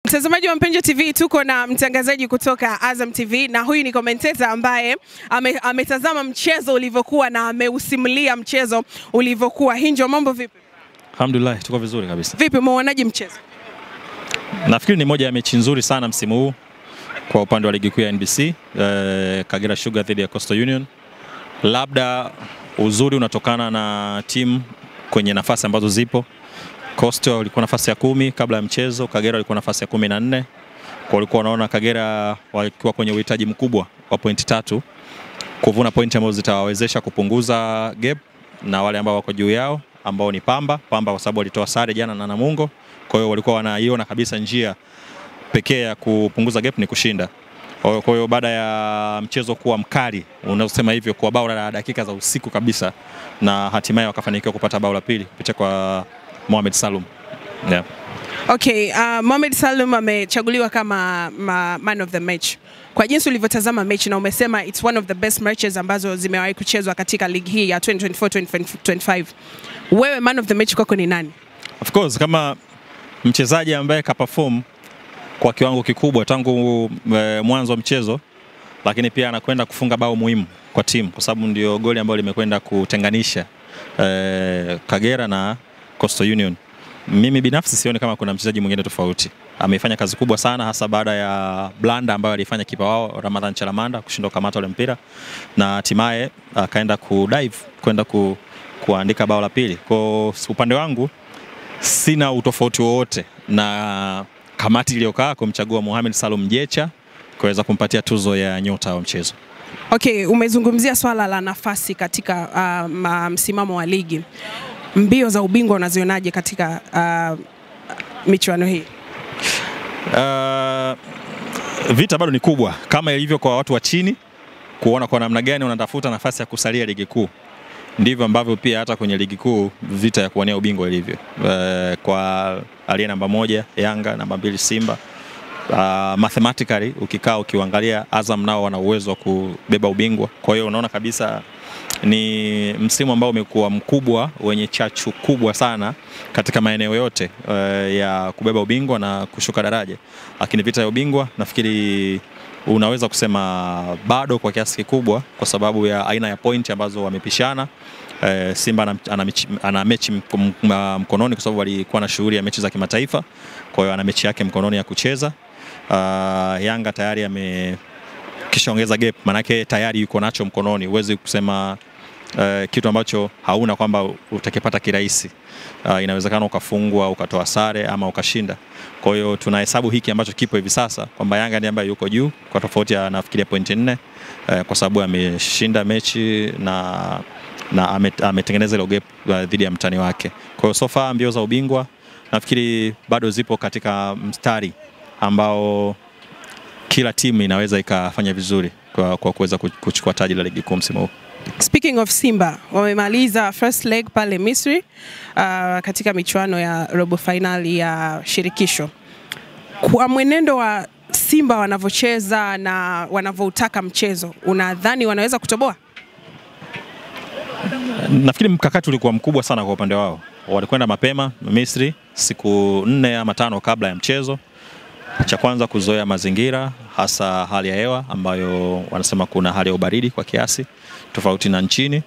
Mtazamaji wa Mpenjo TV, tuko na mtangazaji kutoka Azam TV na huyu ni commentator ambaye ametazama mchezo ulivyokuwa na ameusimulia mchezo ulivyokuwa. Hinjo, mambo vipi? Alhamdulillah, tuko vizuri kabisa. Vipi, umeonaje mchezo? Nafikiri ni moja ya mechi nzuri sana msimu huu kwa upande wa ligi kuu ya NBC, Kagera Sugar dhidi ya Coastal Union. Labda uzuri unatokana na timu kwenye nafasi ambazo zipo. Coastal walikuwa nafasi ya 10 kabla ya mchezo, Kagera walikuwa nafasi ya 14. Kwa walikuwa wanaona Kagera walikuwa kwenye uhitaji mkubwa wa pointi 3 kuvuna pointi ambazo zitawawezesha kupunguza gap na wale ambao wako juu yao ambao ni Pamba kwa sababu walitoa sare jana na Namungo. Kwa hiyo walikuwa wanaiona kabisa njia pekee ya kupunguza gap ni kushinda. Kwa hiyo baada ya mchezo kuwa mkali, unasema hivyo, kwa bao la dakika za usiku kabisa, na hatimaye wakafanikiwa kupata bao la pili kupitia kwa Mohamed Salum. Yeah. Okay, Mohamed Salum amechaguliwa kama man of the match. Kwa jinsi ulivyotazama mechi na umesema it's one of the best matches ambazo zimewahi kuchezwa katika ligi hii ya 2024-2025. Wewe man of the match kwako ni nani? Of course, kama mchezaji ambaye ka perform kwa kiwango kikubwa tangu mwanzo wa mchezo, lakini pia anakwenda kufunga bao muhimu kwa timu kwa sababu ndio goli ambalo limekwenda kutenganisha Kagera na Coastal Union. Mimi binafsi sioni kama kuna mchezaji mwingine tofauti. Amefanya kazi kubwa sana hasa baada ya blanda ambayo alifanya kipa wao Ramadhan Chalamanda kushindwa kamata ule mpira na hatimaye akaenda kudive kwenda kuandika bao la pili. Kwa upande wangu sina utofauti wowote na kamati iliyokaa kumchagua Mohamed Salum Jecha kuweza kumpatia tuzo ya nyota wa mchezo. Okay, umezungumzia swala la nafasi katika msimamo wa ligi. Mbio za ubingwa unazionaje katika michuano hii? Vita bado ni kubwa kama ilivyo kwa watu wa chini, kuona kwa namna gani wanatafuta nafasi ya kusalia ligi kuu. Ndivyo ambavyo pia hata kwenye ligi kuu vita ya kuwania ubingwa ilivyo. Kwa aliye namba 1 Yanga, namba 2 Simba. Mathematically ukikaa ukiangalia Azam nao wana uwezo wa kubeba ubingwa. Kwa hiyo unaona kabisa ni msimu ambao umekuwa mkubwa wenye chachu kubwa sana katika maeneo yote ya kubeba ubingwa na kushuka daraja. Lakini vita ya ubingwa nafikiri unaweza kusema bado kwa kiasi kikubwa kwa sababu ya aina ya point ambazo wamepishana. Simba ana mechi mkononi kwa sababu walikuwa na shughuli ya mechi za kimataifa. Kwa hiyo ana mechi yake mkononi ya kucheza. Yanga tayari kishaongeza gap, manake tayari yuko nacho mkononi. Huwezi kusema kitu ambacho hauna kwamba utakipata kirahisi. Inawezekana ukafungwa, ukatoa sare ama ukashinda. Kwa hiyo tunahesabu hiki ambacho kipo hivi sasa kwamba Yanga ndiye ambaye yuko juu kwa tofauti ya nafikiria pointi 4 kwa sababu ameshinda mechi na ametengeneza ile gap dhidi ya mtani wake. Kwa hiyo so far mbio za ubingwa nafikiri bado zipo katika mstari ambao kila timu inaweza ikafanya vizuri kwa kuweza kuchukua taji la ligi kuu msimu huu. Speaking of Simba, wamemaliza first leg pale Misri katika michuano ya robo finali ya shirikisho. Kwa mwenendo wa Simba wanavyocheza na wanavyoutaka mchezo, unadhani wanaweza kutoboa? Nafikiri mkakati ulikuwa mkubwa sana kwa upande wao. Walikwenda mapema Misri siku 4 ama 5 kabla ya mchezo. Cha kwanza kuzoea mazingira, hasa hali ya hewa ambayo wanasema kuna hali ya ubaridi kwa kiasi tofauti na nchini.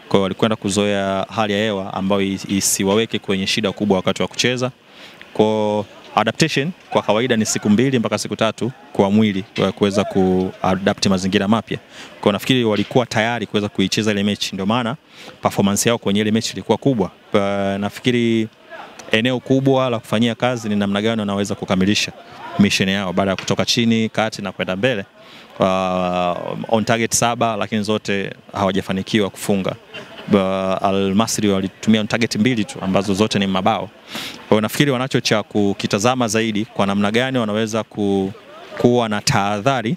Kwa hiyo walikwenda kuzoea hali ya hewa ambayo isiwaweke kwenye shida kubwa wakati wa kucheza. Kwa adaptation kwa kawaida ni siku 2 mpaka siku 3 kwa mwili kuweza kuadapt mazingira mapya. Kwa nafikiri walikuwa tayari kuweza kuicheza ile mechi, ndio maana performance yao kwenye ile mechi ilikuwa kubwa. Nafikiri eneo kubwa la kufanyia kazi ni namna gani wanaweza kukamilisha mission yao baada ya kutoka chini, kati na kwenda mbele. On target 7 lakini zote hawajafanikiwa kufunga. Al Masry walitumia on target 2 tu ambazo zote ni mabao. Kwa hiyo nafikiri wanacho cha kukitazama zaidi kwa namna gani wanaweza kuwa na tahadhari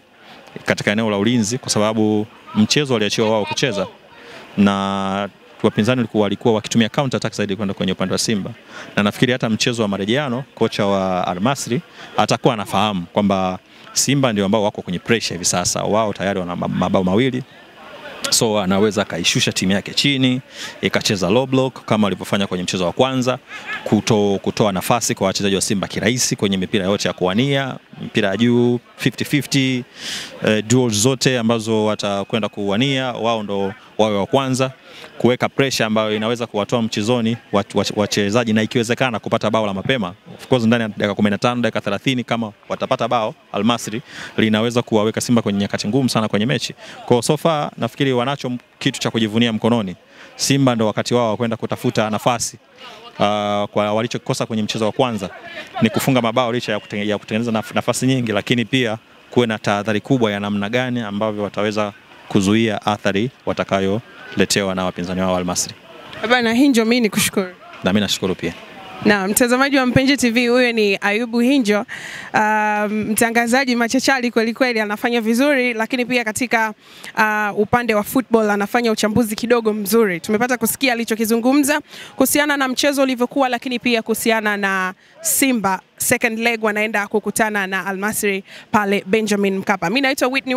katika eneo la ulinzi kwa sababu mchezo waliachiwa wao kucheza na wapinzani walikuwa wakitumia counter attack zaidi kwenda kwenye upande wa Simba. Na nafikiri hata mchezo wa marejeano kocha wa Al Masry atakuwa anafahamu kwamba Simba ndio ambao wako kwenye pressure hivi sasa. Wao tayari wana mabao 2 So anaweza kaishusha timu yake chini, ikacheza low block kama alivyofanya kwenye mchezo wa kwanza, kutoa nafasi kwa wachezaji wa Simba kirahisi kwenye mipira yote ya kuwania, mpira ya juu 50-50, duels zote ambazo watakwenda kuwania, wao ndo wawe wa kwanza, kuweka pressure ambayo inaweza kuwatoa mchezoni wachezaji na ikiwezekana kupata bao la mapema. Of course ndani ya dakika 15, dakika 30 kama watapata bao, Al Masry linaweza kuwaweka Simba kwenye nyakati ngumu sana kwenye mechi. Kwa so far nafikiri wanacho kitu cha kujivunia mkononi. Simba ndo wakati wao kwenda kutafuta nafasi. Kwa walichokosa kwenye mchezo wa kwanza ni kufunga mabao licha ya kutengeneza nafasi nyingi, lakini pia kuwe na tahadhari kubwa ya namna gani ambavyo wataweza kuzuia athari watakayoletewa na wapinzani wao Al Masry. Bwana Hinjo, mimi nikushukuru. Na mimi nashukuru pia. Na mtazamaji wa Mpenzi TV, huyo ni Ayubu Hinjo, mtangazaji machachari kweli kweli, anafanya vizuri, lakini pia katika upande wa football anafanya uchambuzi kidogo mzuri. Tumepata kusikia alichokizungumza kuhusiana na mchezo ulivyokuwa, lakini pia kuhusiana na Simba second leg wanaenda kukutana na Al Masry pale Benjamin Mkapa. Mimi naitwa Whitney